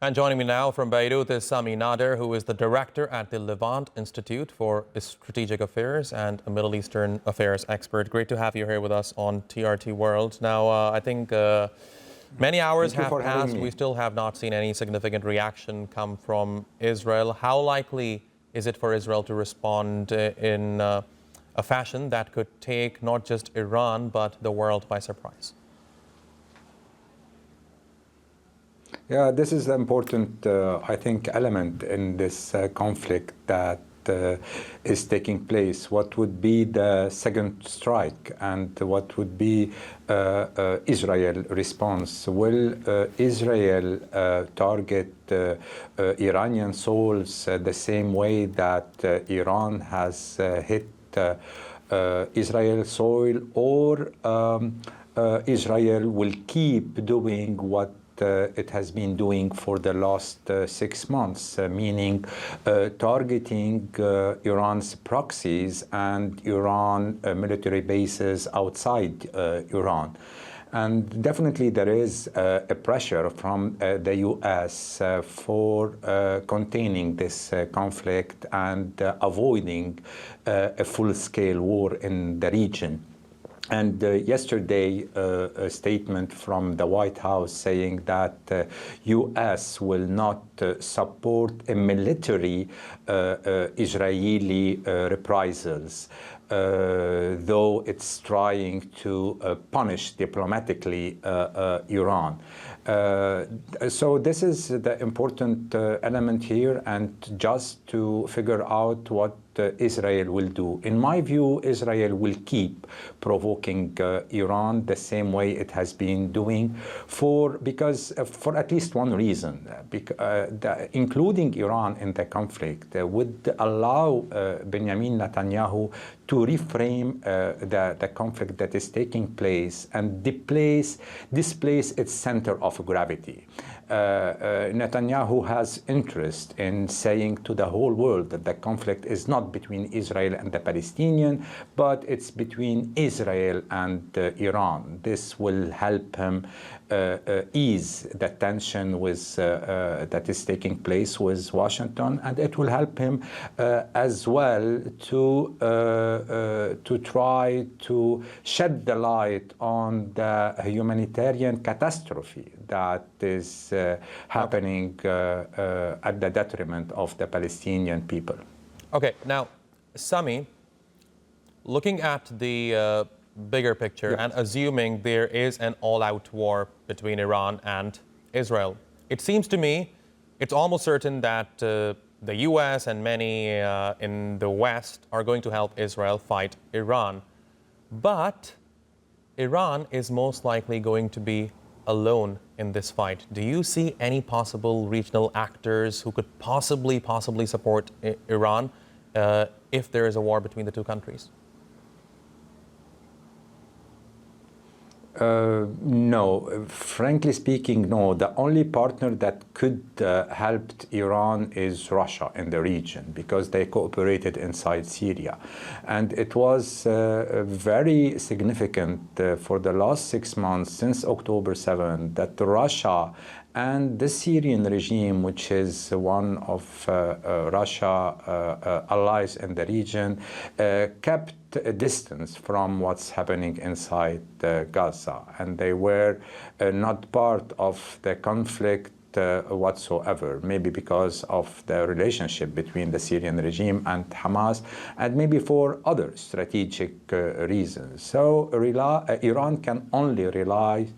And joining me now from Beirut is Sami Nader, who is the director at the Levant Institute for Strategic Affairs and a Middle Eastern affairs expert. Great to have you here with us on TRT World. Now, I think many hours have passed. We still have not seen any significant reaction come from Israel. How likely is it for Israel to respond in a fashion that could take not just Iran, but the world by surprise? Yeah, this is the important, I think, element in this conflict that is taking place. What would be the second strike and what would be Israel response? Will Israel target Iranian souls the same way that Iran has hit Israel soil, or Israel will keep doing what it has been doing for the last 6 months, meaning targeting Iran's proxies and Iran military bases outside Iran. And definitely there is a pressure from the U.S. For containing this conflict and avoiding a full-scale war in the region. And yesterday, a statement from the White House saying that U.S. will not support a military Israeli reprisals, though it's trying to punish diplomatically Iran. So this is the important element here, and just to figure out what Israel will do. In my view, Israel will keep provoking Iran the same way it has been doing for at least one reason, including Iran in the conflict would allow Benjamin Netanyahu to reframe the conflict that is taking place and displace its center of gravity. Netanyahu has interest in saying to the whole world that the conflict is not between Israel and the Palestinians, but it's between Israel and Iran. This will help him ease the tension that is taking place with Washington, and it will help him as well to try to shed the light on the humanitarian catastrophe that is happening at the detriment of the Palestinian people. Okay, now, Sami, looking at the bigger picture, and assuming there is an all-out war between Iran and Israel, it seems to me it's almost certain that the U.S. and many in the West are going to help Israel fight Iran. But Iran is most likely going to be alone in this fight. Do you see any possible regional actors who could possibly support Iran if there is a war between the two countries? No, frankly speaking, no. The only partner that could help Iran is Russia in the region, because they cooperated inside Syria. And it was very significant for the last 6 months, since October 7, that Russia and the Syrian regime, which is one of Russia's allies in the region, kept a distance from what's happening inside Gaza. And they were not part of the conflict whatsoever, maybe because of the relationship between the Syrian regime and Hamas, and maybe for other strategic reasons. So Iran can only rely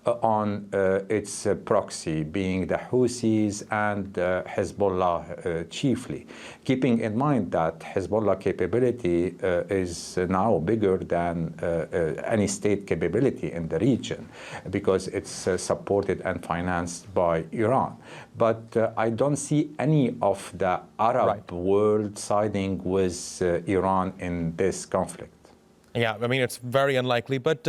on its proxy, being the Houthis and Hezbollah chiefly, keeping in mind that Hezbollah capability is now bigger than any state capability in the region, because it's supported and financed by Iran. But I don't see any of the Arab world siding with Iran in this conflict. Yeah, I mean, it's very unlikely. But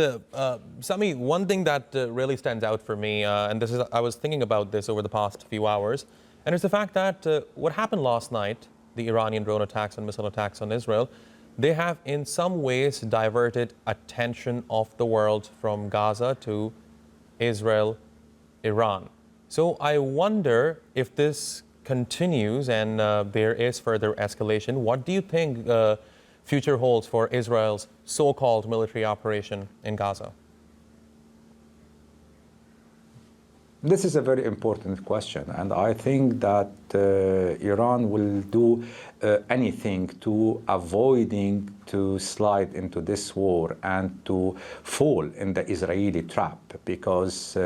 Sami, one thing that really stands out for me, and I was thinking about this over the past few hours, and it's the fact that what happened last night, the Iranian drone attacks and missile attacks on Israel, they have in some ways diverted attention of the world from Gaza to Israel, Iran. So I wonder if this continues and there is further escalation, what do you think future holds for Israel's so-called military operation in Gaza? This is a very important question, and I think that Iran will do anything to avoiding to slide into this war and to fall in the Israeli trap, because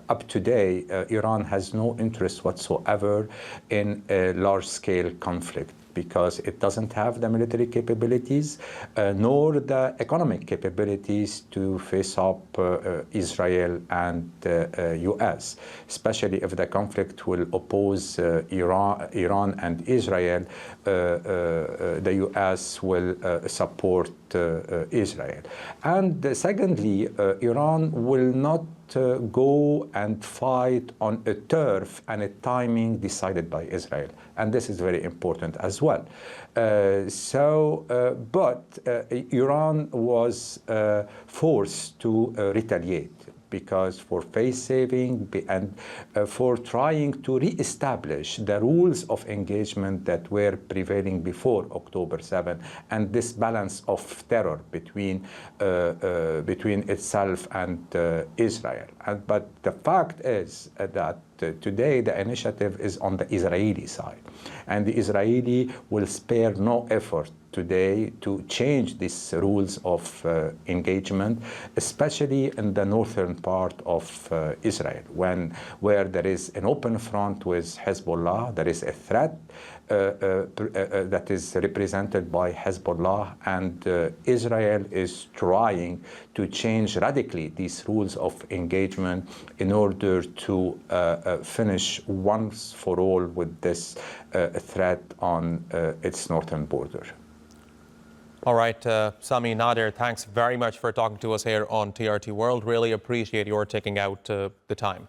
up to today, Iran has no interest whatsoever in a large-scale conflict, because it doesn't have the military capabilities nor the economic capabilities to face up Israel and U.S., especially if the conflict will oppose Iran and Israel. The U.S. will support Israel. And secondly, Iran will not go and fight on a turf and a timing decided by Israel. And this is very important as well. But Iran was forced to retaliate, because for face-saving and for trying to re-establish the rules of engagement that were prevailing before October 7, and this balance of terror between itself and Israel. But the fact is that today the initiative is on the Israeli side, and the Israeli will spare no effort today to change these rules of engagement, especially in the northern part of Israel, where there is an open front with Hezbollah. There is a threat that is represented by Hezbollah, and Israel is trying to change radically these rules of engagement in order to finish once for all with this threat on its northern border. All right, Sami Nader, thanks very much for talking to us here on TRT World. Really appreciate your taking out the time.